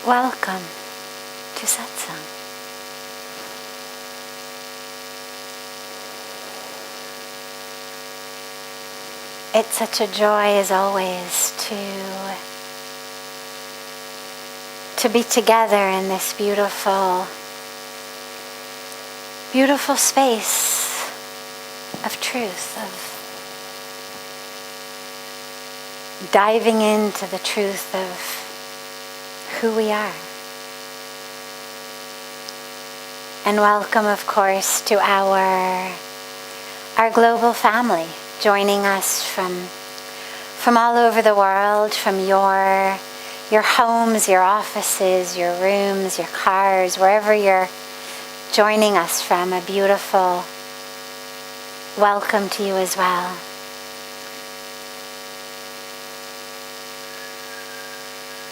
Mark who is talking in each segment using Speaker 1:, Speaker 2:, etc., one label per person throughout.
Speaker 1: Welcome to Satsang. It's such a joy as always to be together in this beautiful, beautiful space of truth, of diving into the truth of who we are. And welcome, of course, to our global family, joining us from all over the world, from your homes, your offices, your rooms, your cars, wherever you're joining us from. A beautiful welcome to you as well.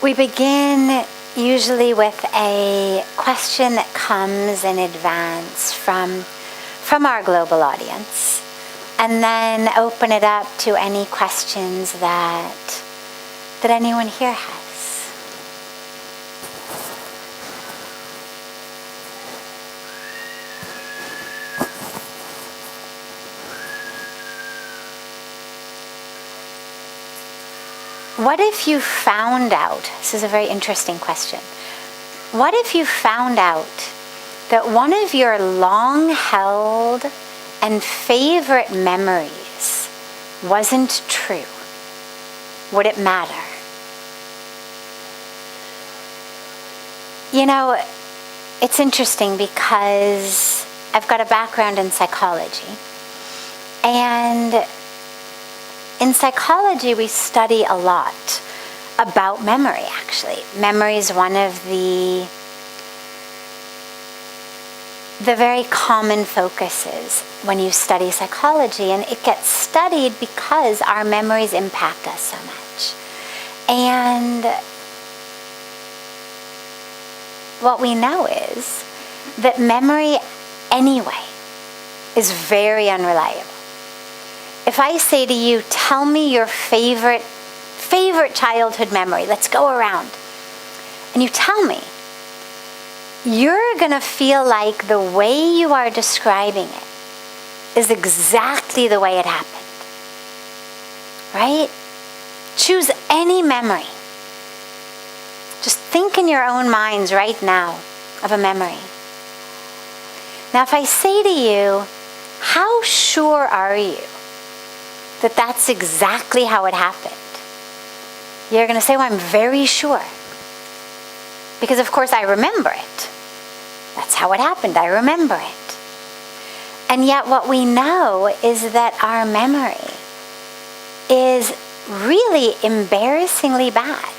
Speaker 1: We begin usually with a question that comes in advance from our global audience, and then open it up to any questions that anyone here has. What if you found out, this is a very interesting question, what if you found out that one of your long-held and favorite memories wasn't true? Would it matter? You know, it's interesting because I've got a background in psychology, and in psychology, we study a lot about memory, actually. Memory is one of the very common focuses when you study psychology, and it gets studied because our memories impact us so much. And what we know is that memory, anyway, is very unreliable. If I say to you, tell me your favorite childhood memory, let's go around, and you tell me, you're going to feel like the way you are describing it is exactly the way it happened. Right? Choose any memory. Just think in your own minds right now of a memory. Now, if I say to you, how sure are you that that's exactly how it happened? You're going to say, well, I'm very sure. Because, of course, I remember it. That's how it happened. I remember it. And yet what we know is that our memory is really embarrassingly bad.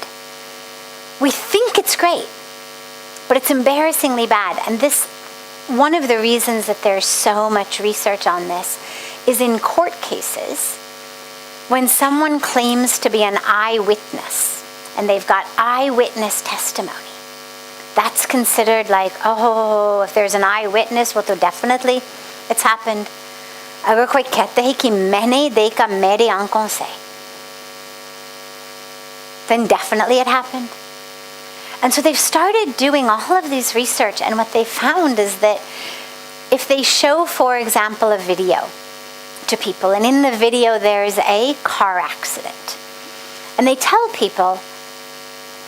Speaker 1: We think it's great, but it's embarrassingly bad. And this, one of the reasons that there's so much research on this is in court cases. When someone claims to be an eyewitness and they've got eyewitness testimony, that's considered like, oh, if there's an eyewitness, well, definitely it's happened. Agar koi kehta hai ki maine dekha mere aankhon se, then definitely it happened. And so they've started doing all of these research, and what they found is that if they show, for example, a video to people, and in the video there's a car accident, and they tell people,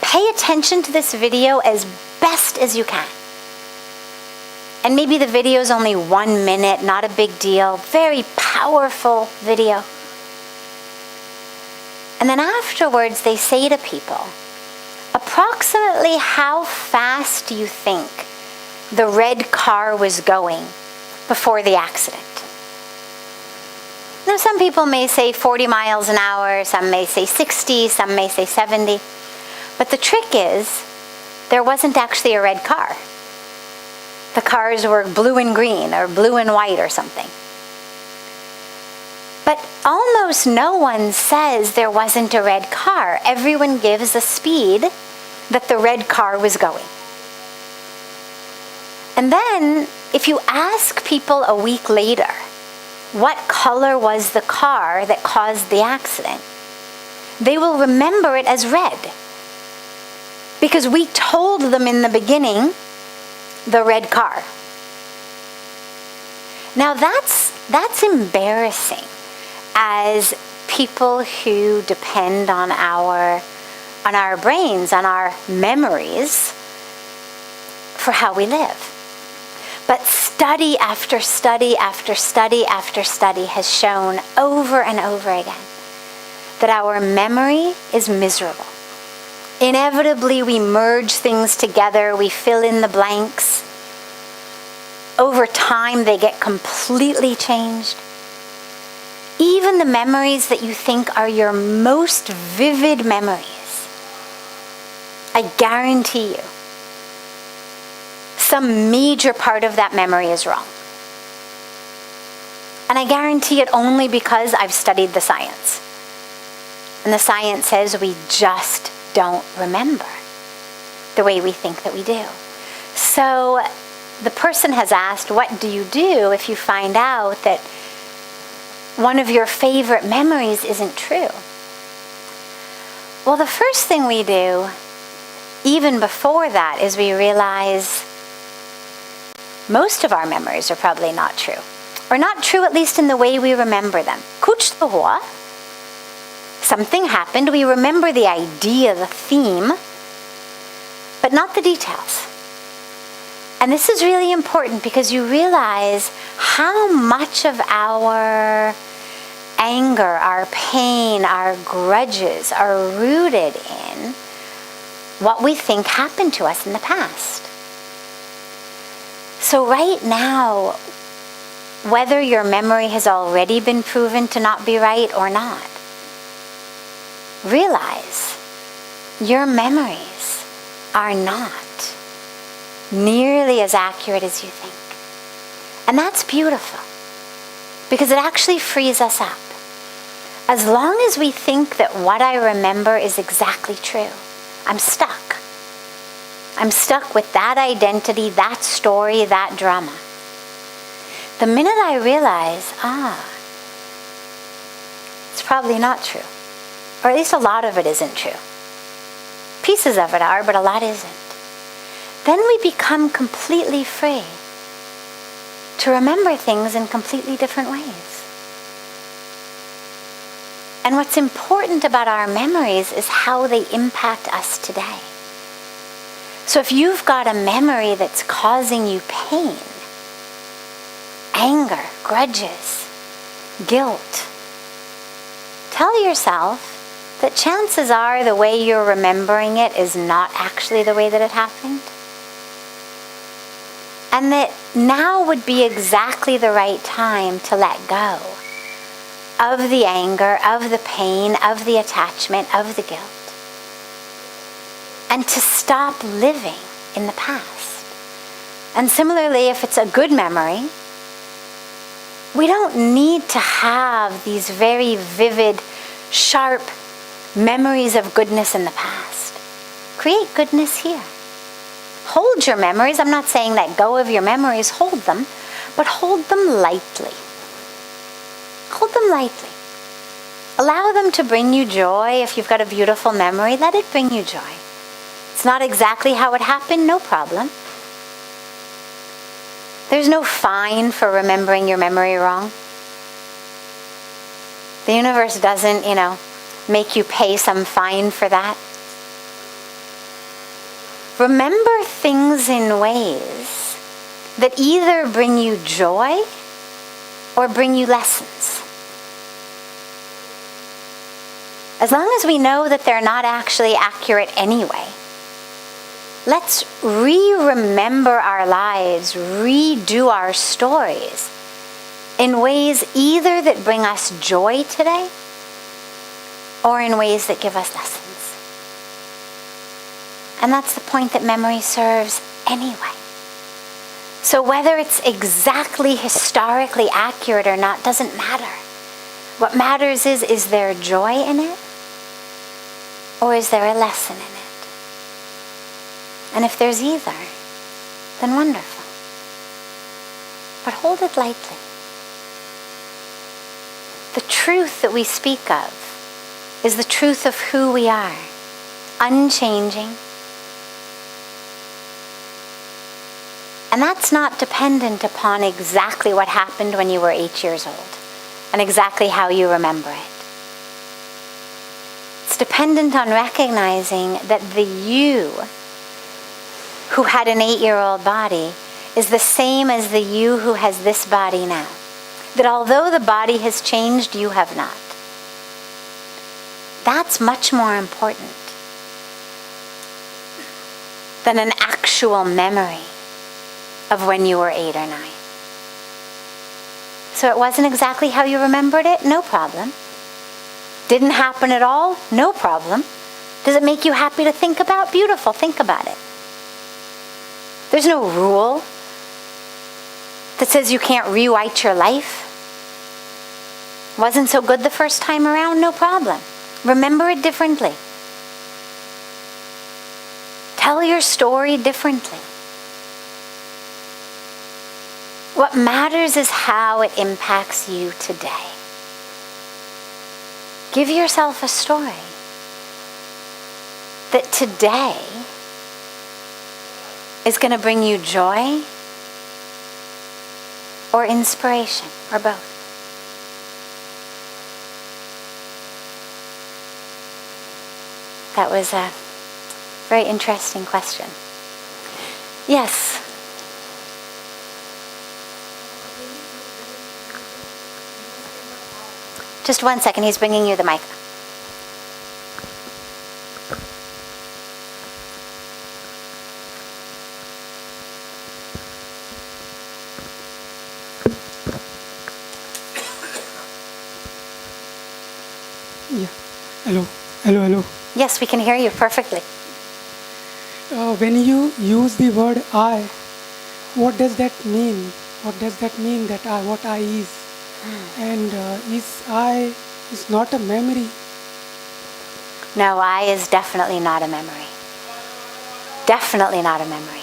Speaker 1: pay attention to this video as best as you can. And maybe the video is only 1 minute, not a big deal, very powerful video. And then afterwards they say to people, approximately how fast do you think the red car was going before the accident? Now, some people may say 40 miles an hour, some may say 60, some may say 70. But the trick is, there wasn't actually a red car. The cars were blue and green, or blue and white, or something. But almost no one says there wasn't a red car. Everyone gives a speed that the red car was going. And then, if you ask people a week later, what color was the car that caused the accident, they will remember it as red. Because we told them in the beginning, the red car. Now that's embarrassing as people who depend on our brains, on our memories for how we live. But study after study after study after study has shown over and over again that our memory is miserable. Inevitably, we merge things together, we fill in the blanks. Over time, they get completely changed. Even the memories that you think are your most vivid memories, I guarantee you, some major part of that memory is wrong. And I guarantee it only because I've studied the science. And the science says we just don't remember the way we think that we do. So the person has asked, what do you do if you find out that one of your favorite memories isn't true? Well, the first thing we do, even before that, is we realize most of our memories are probably not true. Or not true, at least in the way we remember them. Kuch to hua. Something happened, we remember the idea, the theme, but not the details. And this is really important because you realize how much of our anger, our pain, our grudges are rooted in what we think happened to us in the past. So right now, whether your memory has already been proven to not be right or not, realize your memories are not nearly as accurate as you think. And that's beautiful because it actually frees us up. As long as we think that what I remember is exactly true, I'm stuck. I'm stuck with that identity, that story, that drama. The minute I realize, it's probably not true. Or at least a lot of it isn't true. Pieces of it are, but a lot isn't. Then we become completely free to remember things in completely different ways. And what's important about our memories is how they impact us today. So if you've got a memory that's causing you pain, anger, grudges, guilt, tell yourself that chances are the way you're remembering it is not actually the way that it happened. And that now would be exactly the right time to let go of the anger, of the pain, of the attachment, of the guilt. And to stop living in the past. And similarly, if it's a good memory, we don't need to have these very vivid, sharp memories of goodness in the past. Create goodness here. Hold your memories. I'm not saying let go of your memories. Hold them, but hold them lightly. Hold them lightly. Allow them to bring you joy. If you've got a beautiful memory, let it bring you joy. It's not exactly how it happened, no problem. There's no fine for remembering your memory wrong. The universe doesn't, make you pay some fine for that. Remember things in ways that either bring you joy or bring you lessons. As long as we know that they're not actually accurate anyway, let's re-remember our lives, redo our stories in ways either that bring us joy today or in ways that give us lessons. And that's the point that memory serves anyway. So whether it's exactly historically accurate or not doesn't matter. What matters is there joy in it? Or is there a lesson in it? And if there's either, then wonderful. But hold it lightly. The truth that we speak of is the truth of who we are, unchanging, And that's not dependent upon exactly what happened when you were 8 years old and exactly how you remember it. It's dependent on recognizing that the you who had an 8-year-old body is the same as the you who has this body now. That although the body has changed, you have not. That's much more important than an actual memory of when you were 8 or 9. So it wasn't exactly how you remembered it? No problem. Didn't happen at all? No problem. Does it make you happy to think about? Beautiful, think about it. There's no rule that says you can't rewrite your life. Wasn't so good the first time around? No problem. Remember it differently. Tell your story differently. What matters is how it impacts you today. Give yourself a story that today is going to bring you joy or inspiration, or both. That was a very interesting question. Yes. Just 1 second, he's bringing you the mic.
Speaker 2: Yeah. Hello.
Speaker 1: Yes, we can hear you perfectly.
Speaker 2: When you use the word I, what does that mean? What does that mean that I, what I is? And is I is not a memory?
Speaker 1: No, I is definitely not a memory. Definitely not a memory.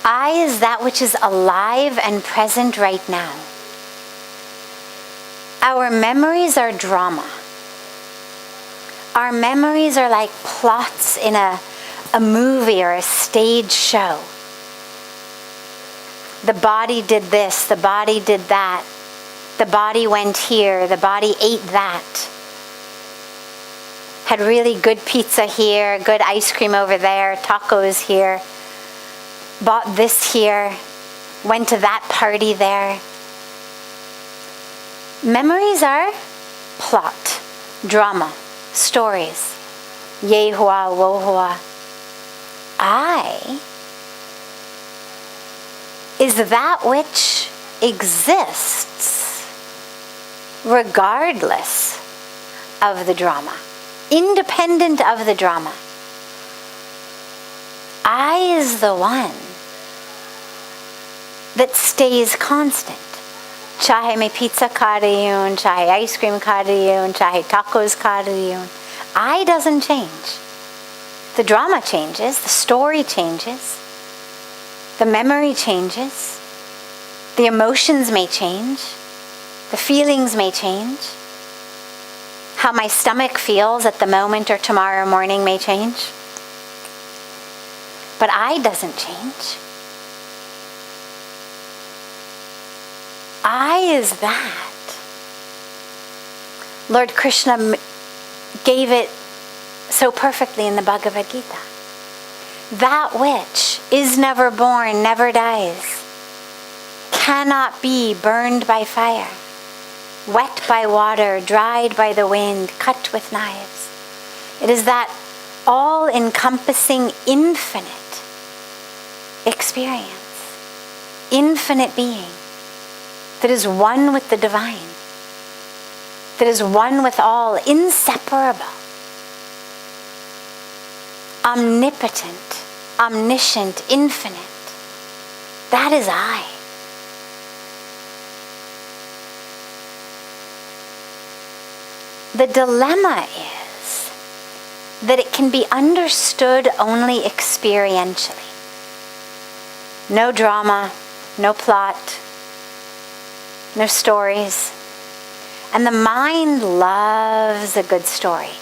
Speaker 1: I is that which is alive and present right now. Our memories are drama. Our memories are like plots in a movie or a stage show. The body did this, the body did that, the body went here, the body ate that. Had really good pizza here, good ice cream over there, tacos here, bought this here, went to that party there. Memories are plot, drama, stories. Ye hua, wo hua. I is that which exists regardless of the drama, independent of the drama. I is the one that stays constant. Chahe mein pizza kha rahi hoon, chahe ice cream kha rahi hoon, chahe tacos kha rahi hoon. I doesn't change. The drama changes, the story changes, the memory changes, the emotions may change, the feelings may change, how my stomach feels at the moment or tomorrow morning may change. But I doesn't change. I is that. Lord Krishna gave it so perfectly in the Bhagavad Gita. That which is never born, never dies, cannot be burned by fire, wet by water, dried by the wind, cut with knives. It is that all-encompassing infinite experience, infinite being, that is one with the divine, that is one with all, inseparable, omnipotent, omniscient, infinite. That is I. The dilemma is that it can be understood only experientially. No drama, no plot, no stories. And the mind loves a good story.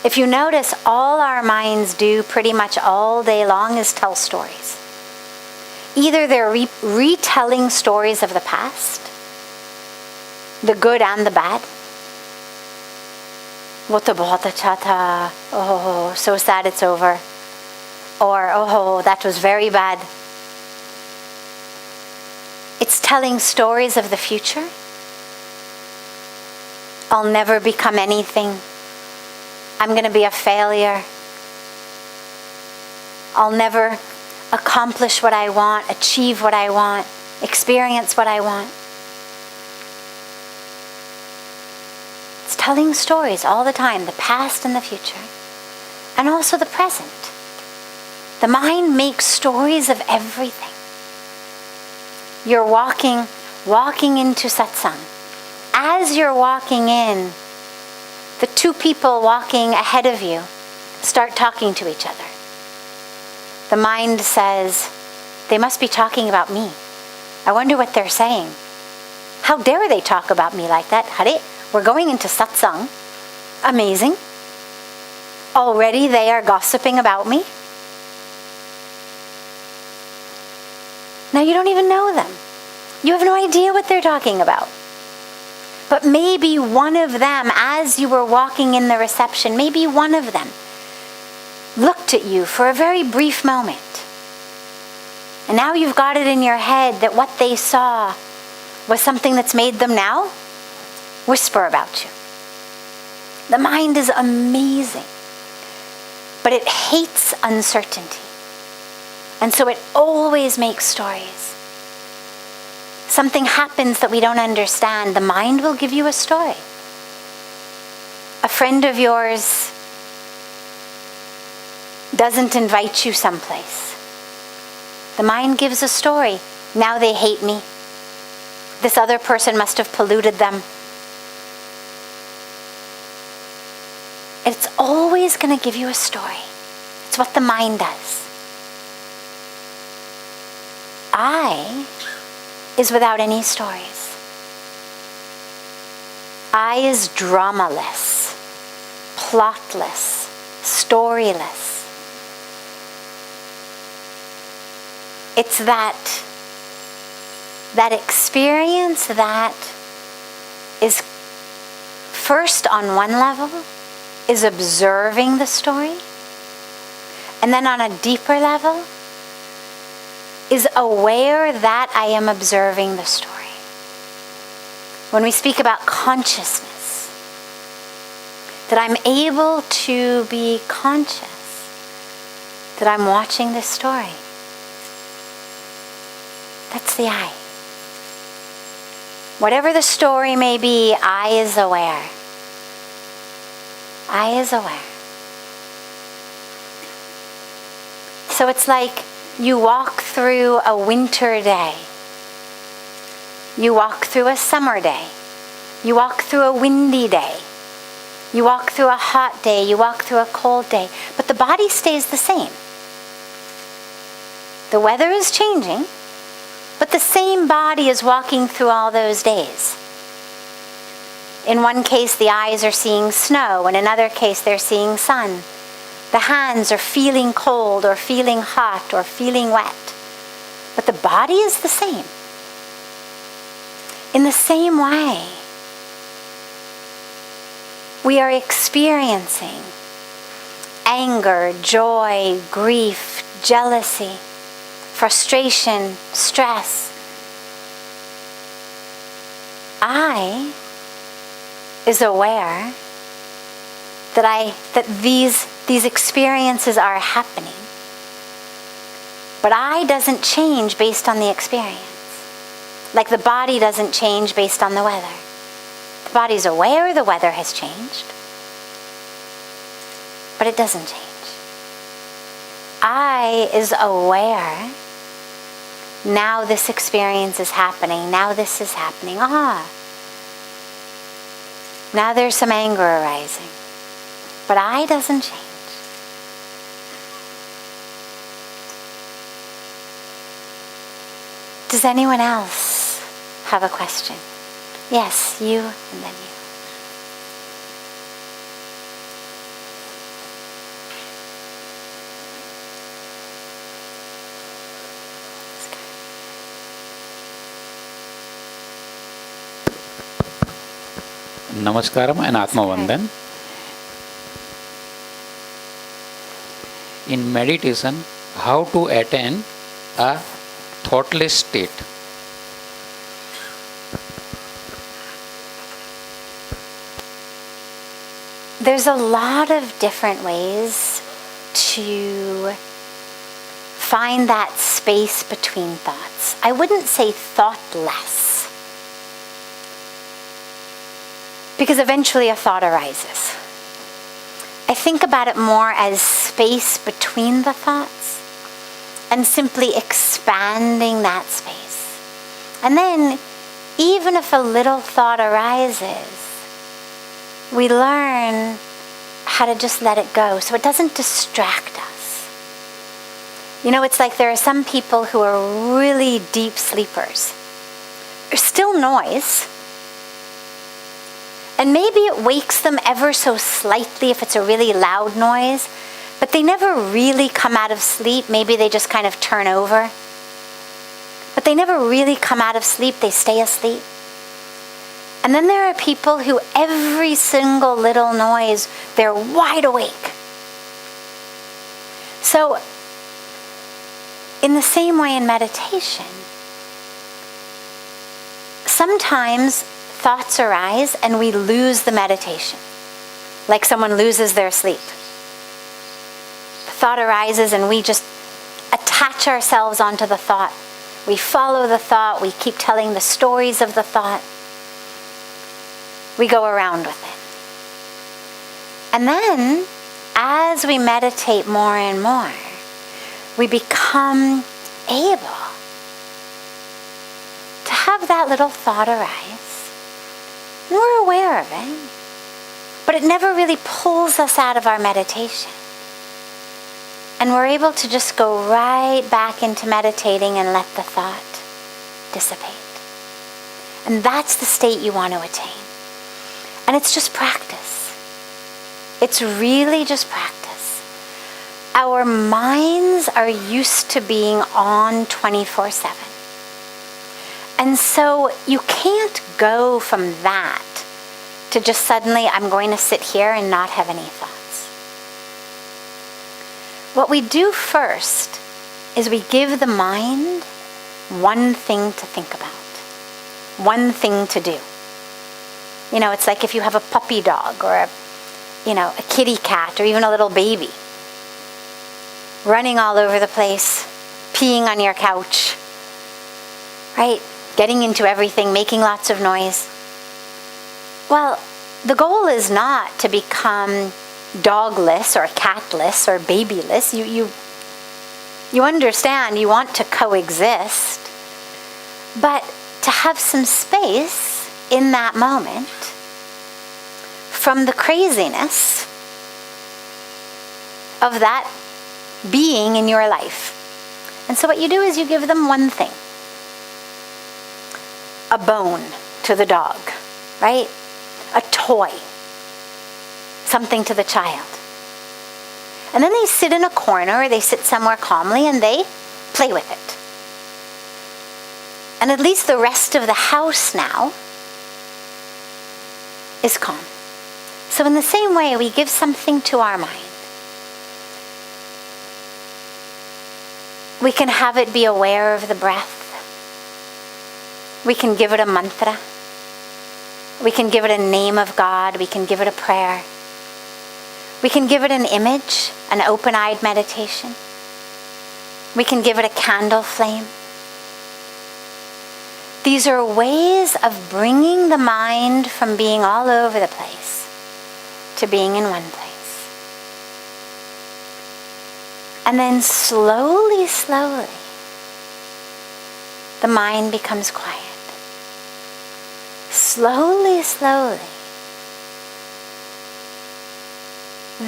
Speaker 1: If you notice, all our minds do pretty much all day long is tell stories. either they're retelling stories of the past, the good and the bad. Wo to bahut acha tha. Oh, so sad it's over. Or, oh, that was very bad. It's telling stories of the future. I'll never become anything. I'm going to be a failure. I'll never accomplish what I want, achieve what I want, experience what I want. It's telling stories all the time, the past and the future, and also the present. The mind makes stories of everything. You're walking into satsang. As you're walking in, the two people walking ahead of you start talking to each other. The mind says, they must be talking about me. I wonder what they're saying. How dare they talk about me like that? Hare, we're going into satsang. Amazing. Already they are gossiping about me. Now you don't even know them. You have no idea what they're talking about. But maybe one of them, as you were walking in the reception, maybe one of them looked at you for a very brief moment. And now you've got it in your head that what they saw was something that's made them now whisper about you. The mind is amazing, but it hates uncertainty. And so it always makes stories. Something happens that we don't understand, the mind will give you a story. A friend of yours doesn't invite you someplace. The mind gives a story. Now they hate me. This other person must have polluted them. It's always going to give you a story. It's what the mind does. I is without any stories. I is dramaless, plotless, storyless. It's that experience that is first on one level is observing the story, and then on a deeper level is aware that I am observing the story. When we speak about consciousness, that I'm able to be conscious that I'm watching this story. That's the I. Whatever the story may be, I is aware. I is aware. So it's like you walk through a winter day. You walk through a summer day. You walk through a windy day. You walk through a hot day. You walk through a cold day. But the body stays the same. The weather is changing, but the same body is walking through all those days. In one case, the eyes are seeing snow. In another case, they're seeing sun. The hands are feeling cold or feeling hot or feeling wet. But the body is the same. In the same way, we are experiencing anger, joy, grief, jealousy, frustration, stress. I is aware that these experiences are happening. But I doesn't change based on the experience. Like the body doesn't change based on the weather. The body's aware the weather has changed, but it doesn't change. I is aware, now this experience is happening, now this is happening. Now there's some anger arising, but I doesn't change. Does anyone else have a question? Yes, you, and then you.
Speaker 3: Namaskaram and Atma Vandan. In meditation, how to attain a thoughtless state.
Speaker 1: There's a lot of different ways to find that space between thoughts. I wouldn't say thoughtless, because eventually a thought arises. I think about it more as space between the thoughts and simply expanding that space. And then, even if a little thought arises, we learn how to just let it go so it doesn't distract us. You know, it's like there are some people who are really deep sleepers. There's still noise. And maybe it wakes them ever so slightly if it's a really loud noise, but they never really come out of sleep. Maybe they just kind of turn over. But they never really come out of sleep. They stay asleep. And then there are people who every single little noise, they're wide awake. So, in the same way in meditation, sometimes thoughts arise and we lose the meditation, like someone loses their sleep. The thought arises and we just attach ourselves onto the thought. We follow the thought, we keep telling the stories of the thought. We go around with it. And then, as we meditate more and more, we become able to have that little thought arise. And we're aware of it. But it never really pulls us out of our meditation. And we're able to just go right back into meditating and let the thought dissipate. And that's the state you want to attain. And it's just practice. It's really just practice. Our minds are used to being on 24/7. And so you can't go from that to just suddenly, I'm going to sit here and not have any thoughts. What we do first is we give the mind one thing to think about, one thing to do. You know, it's like if you have a puppy dog or a kitty cat or even a little baby running all over the place, peeing on your couch, right? Getting into everything, making lots of noise. Well, the goal is not to become dogless or catless or babyless. You understand you want to coexist, but to have some space in that moment from the craziness of that being in your life. And so what you do is you give them one thing. A bone to the dog, right? A toy. Something to the child. And then they sit in a corner or they sit somewhere calmly and they play with it. And at least the rest of the house now is calm. So in the same way, we give something to our mind. We can have it be aware of the breath. We can give it a mantra. We can give it a name of God. We can give it a prayer. We can give it an image, an open-eyed meditation. We can give it a candle flame. These are ways of bringing the mind from being all over the place to being in one place. And then slowly, slowly, the mind becomes quiet. Slowly, slowly,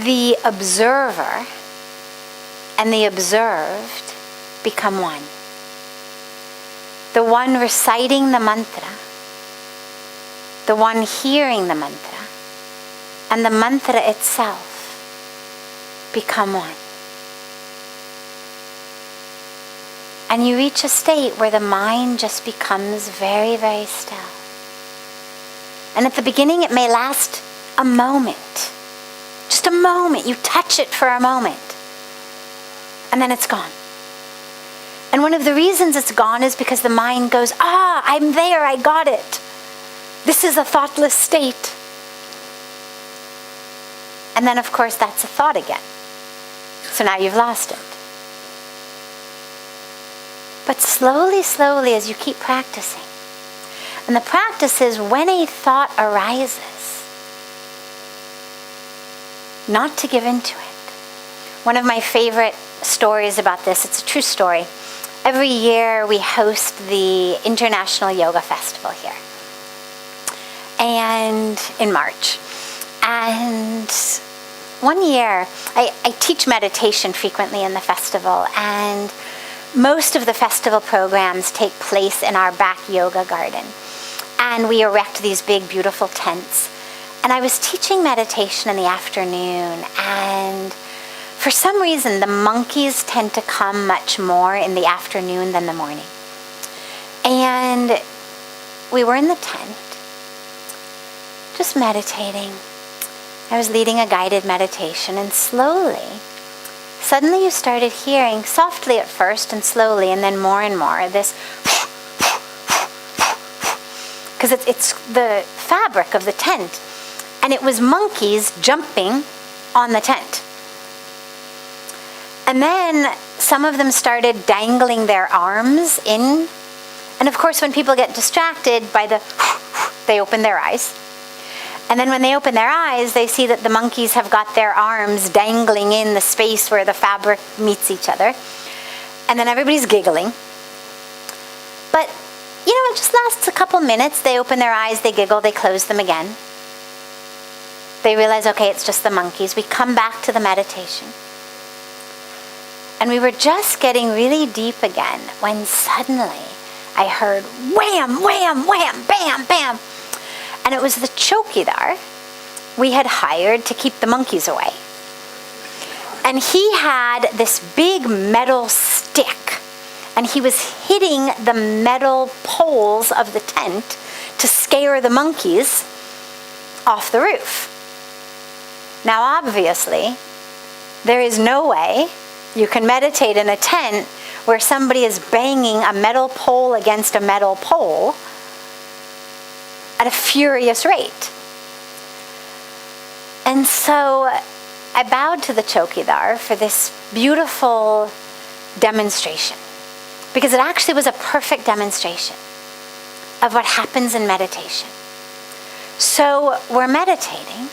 Speaker 1: the observer and the observed become one. The one reciting the mantra, the one hearing the mantra, and the mantra itself become one. And you reach a state where the mind just becomes very, very still. And at the beginning, it may last a moment. Just a moment. You touch it for a moment. And then it's gone. And one of the reasons it's gone is because the mind goes, I'm there, I got it. This is a thoughtless state. And then, of course, that's a thought again. So now you've lost it. But slowly, slowly, as you keep practicing, and the practice is when a thought arises, not to give into it. One of my favorite stories about this, it's a true story. Every year we host the International Yoga Festival here, and in March. And one year, I teach meditation frequently in the festival, and most of the festival programs take place in our back yoga garden. And we erect these big, beautiful tents. And I was teaching meditation in the afternoon, and for some reason, the monkeys tend to come much more in the afternoon than the morning. And we were in the tent, just meditating. I was leading a guided meditation, and suddenly you started hearing, softly at first and slowly, and then more and more, this, because it's the fabric of the tent, and it was monkeys jumping on the tent. And then some of them started dangling their arms in, and of course when people get distracted by they open their eyes. And then when they open their eyes, they see that the monkeys have got their arms dangling in the space where the fabric meets each other. And then everybody's giggling. But, it just lasts a couple minutes. They open their eyes, they giggle, they close them again. They realize, okay, it's just the monkeys. We come back to the meditation. And we were just getting really deep again when suddenly I heard wham, wham, wham, bam, bam. And it was the chowkidar we had hired to keep the monkeys away. And he had this big metal stick, and he was hitting the metal poles of the tent to scare the monkeys off the roof. Now, obviously, there is no way you can meditate in a tent where somebody is banging a metal pole against a metal pole at a furious rate. And so I bowed to the chowkidar for this beautiful demonstration, because it actually was a perfect demonstration of what happens in meditation. So we're meditating,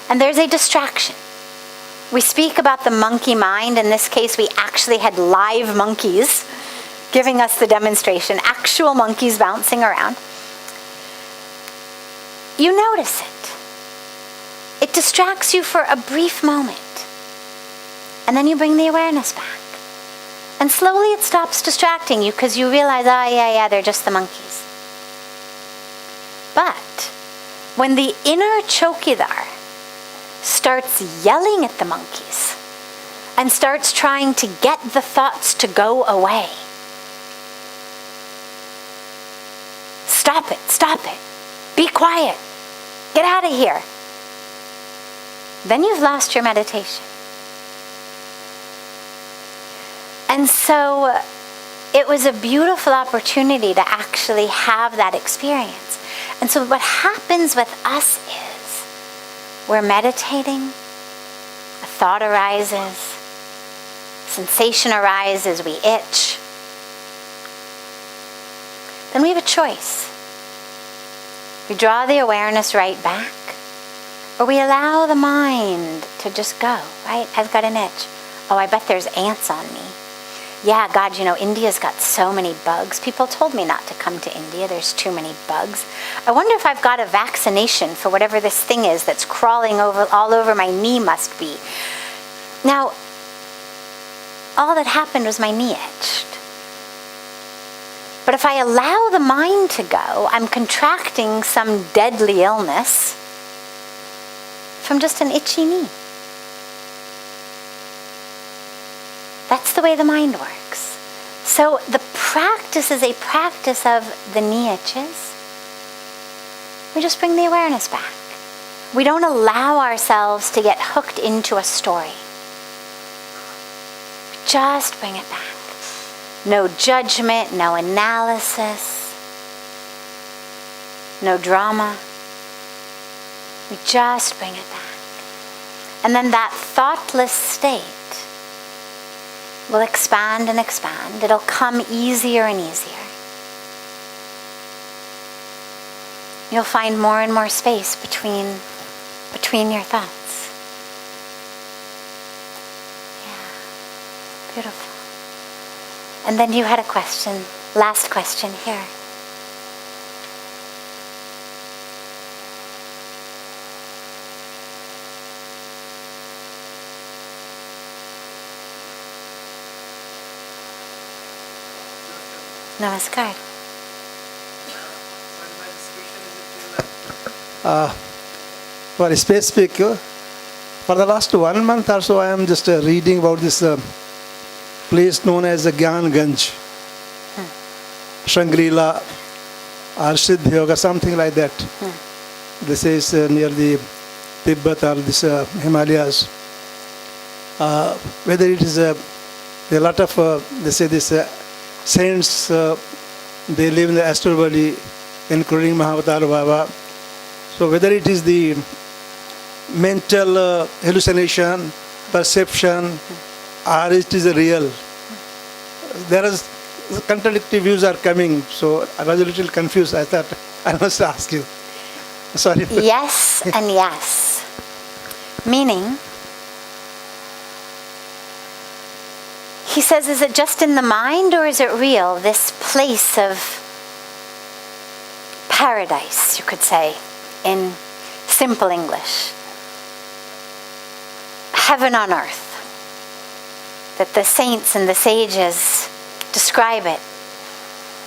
Speaker 1: and there's a distraction. We speak about the monkey mind. In this case, we actually had live monkeys giving us the demonstration, actual monkeys bouncing around. You notice it. It distracts you for a brief moment. And then you bring the awareness back. And slowly it stops distracting you because you realize, they're just the monkeys. But when the inner chowkidar starts yelling at the monkeys and starts trying to get the thoughts to go away, stop it. Be quiet. Get out of here. Then you've lost your meditation. And so it was a beautiful opportunity to actually have that experience. And so what happens with us is we're meditating, a thought arises, sensation arises, we itch. Then we have a choice. We draw the awareness right back, or we allow the mind to just go, right? I've got an itch. Oh, I bet there's ants on me. Yeah, God, India's got so many bugs. People told me not to come to India. There's too many bugs. I wonder if I've got a vaccination for whatever this thing is that's crawling all over my knee must be. Now, all that happened was my knee itched. But if I allow the mind to go, I'm contracting some deadly illness from just an itchy knee. That's the way the mind works. So the practice is a practice of the knee itches. We just bring the awareness back. We don't allow ourselves to get hooked into a story. Just bring it back. No judgment, no analysis, no drama. We just bring it back. And then that thoughtless state will expand and expand. It'll come easier and easier. You'll find more and more space between your thoughts. Yeah, beautiful. And then you had a question, last question here. Namaskar.
Speaker 4: For specific, for the last 1 month or so, I am just reading about this place known as the Gyan Ganj, Shangri-La, or Siddh Yoga, something like that. This is near the Tibet or this Himalayas. Whether it is a lot of, they say this saints, they live in the astral body, including Mahavatar Baba. So whether it is the mental hallucination, perception, or it is real, there is contradictory views are coming. So I was a little confused. I thought I must ask you. Sorry.
Speaker 1: Yes and yes. Meaning, he says, is it just in the mind or is it real? This place of paradise, you could say, in simple English. Heaven on earth. That the saints and the sages describe it.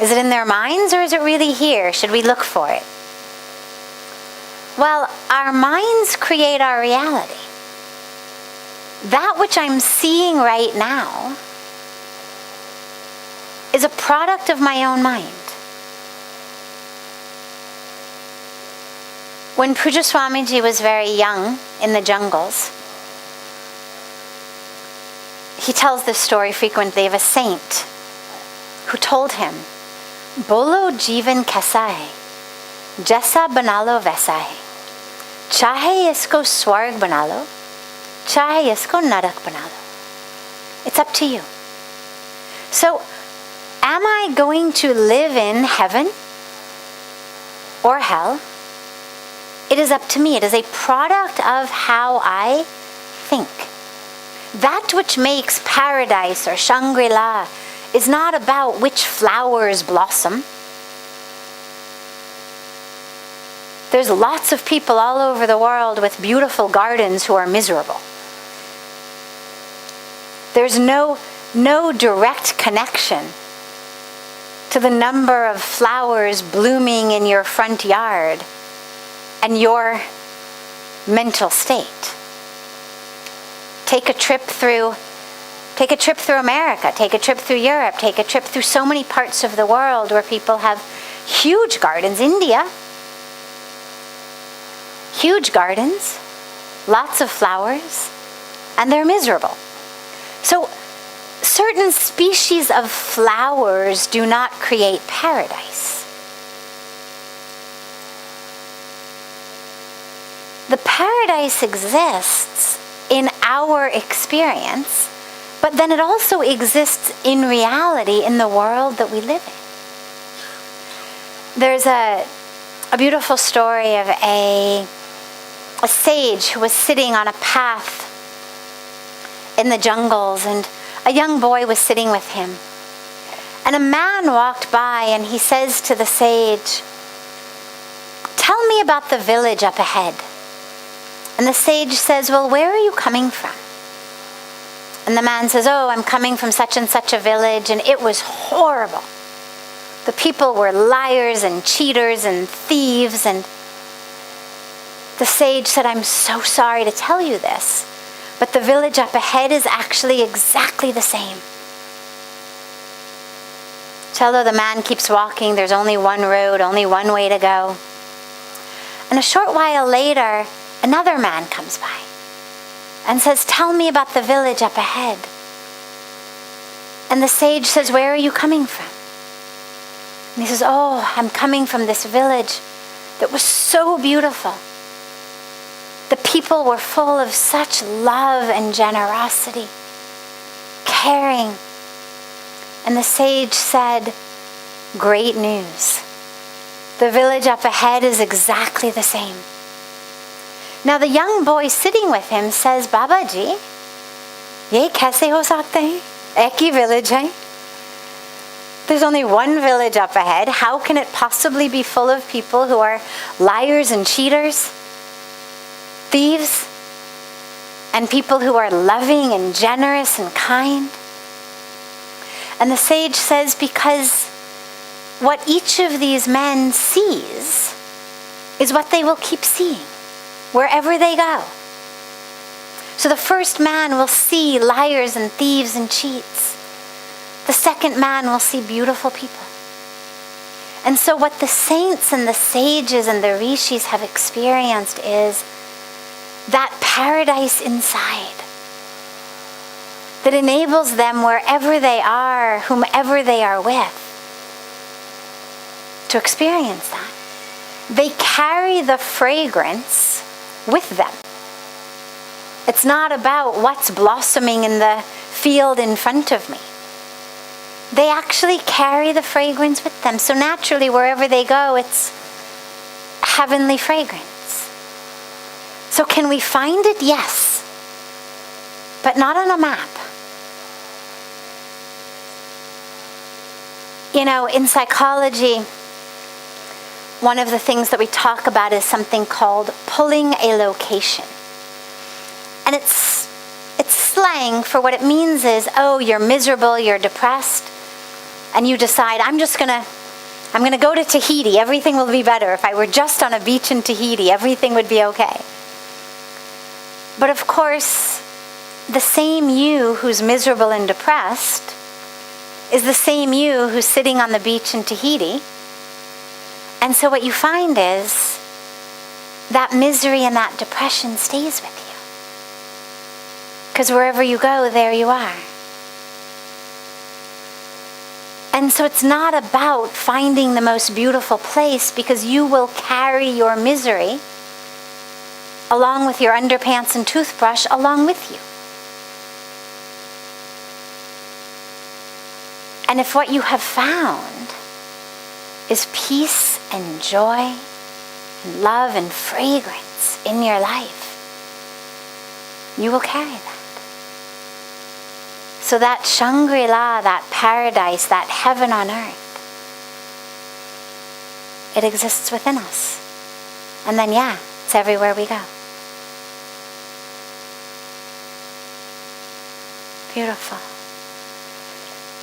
Speaker 1: Is it in their minds or is it really here? Should we look for it? Well, our minds create our reality. That which I'm seeing right now is a product of my own mind. When Pujya Swamiji was very young in the jungles, he tells this story frequently of a saint who told him, Bolo Jivan Kaisa hai, Jaisa banalo vaisa hai. Chahe isko swarg banalo, chahe isko narak banalo. It's up to you. So, am I going to live in heaven or hell? It is up to me. It is a product of how I think. That which makes paradise or Shangri-La is not about which flowers blossom. There's lots of people all over the world with beautiful gardens who are miserable. There's no direct connection to the number of flowers blooming in your front yard and your mental state. Take a trip through America, take a trip through Europe, take a trip through so many parts of the world where people have huge gardens. India, huge gardens, lots of flowers, and they're miserable. So, certain species of flowers do not create paradise. The paradise exists in our experience, but then it also exists in reality in the world that we live in. There's a beautiful story of a sage who was sitting on a path in the jungles, and a young boy was sitting with him. And a man walked by and he says to the sage, "Tell me about the village up ahead." And the sage says, "Well, where are you coming from?" And the man says, "Oh, I'm coming from such and such a village, and it was horrible. The people were liars and cheaters and thieves." And the sage said, "I'm so sorry to tell you this, but the village up ahead is actually exactly the same." So although the man keeps walking, there's only one road, only one way to go. And a short while later, another man comes by and says, "Tell me about the village up ahead." And the sage says, "Where are you coming from?" And he says, "Oh, I'm coming from this village that was so beautiful. The people were full of such love and generosity, caring." And the sage said, "Great news. The village up ahead is exactly the same." Now the young boy sitting with him says, "Babaji, ye kaise ho sakte hain? Ek hi village hai. There's only one village up ahead. How can it possibly be full of people who are liars and cheaters, thieves, and people who are loving and generous and kind?" And the sage says, "Because what each of these men sees is what they will keep seeing wherever they go." So the first man will see liars and thieves and cheats. The second man will see beautiful people. And so what the saints and the sages and the rishis have experienced is that paradise inside that enables them wherever they are, whomever they are with, to experience that. They carry the fragrance with them. It's not about what's blossoming in the field in front of me. They actually carry the fragrance with them. So naturally, wherever they go, it's heavenly fragrance. So can we find it? Yes. But not on a map. You know, in psychology, one of the things that we talk about is something called pulling a location. And it's slang for what it means is, oh, you're miserable, you're depressed, and you decide, I'm going to go to Tahiti, everything will be better. If I were just on a beach in Tahiti, everything would be okay. But of course, the same you who's miserable and depressed is the same you who's sitting on the beach in Tahiti. And so what you find is that misery and that depression stays with you. Because wherever you go, there you are. And so it's not about finding the most beautiful place, because you will carry your misery along with your underpants and toothbrush along with you. And if what you have found is peace and joy and love and fragrance in your life, you will carry that. So that Shangri-La, that paradise, that heaven on earth, it exists within us. And then, yeah, it's everywhere we go. Beautiful.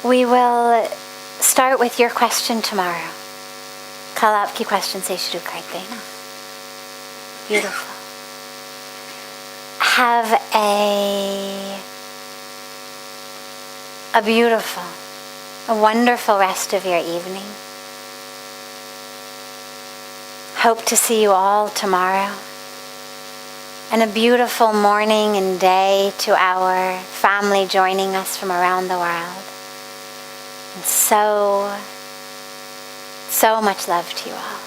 Speaker 1: We will start with your question tomorrow. Kal aapki question se shuru karte hain na. Beautiful. Have a beautiful, a wonderful rest of your evening. Hope to see you all tomorrow. And a beautiful morning and day to our family joining us from around the world. And so much love to you all.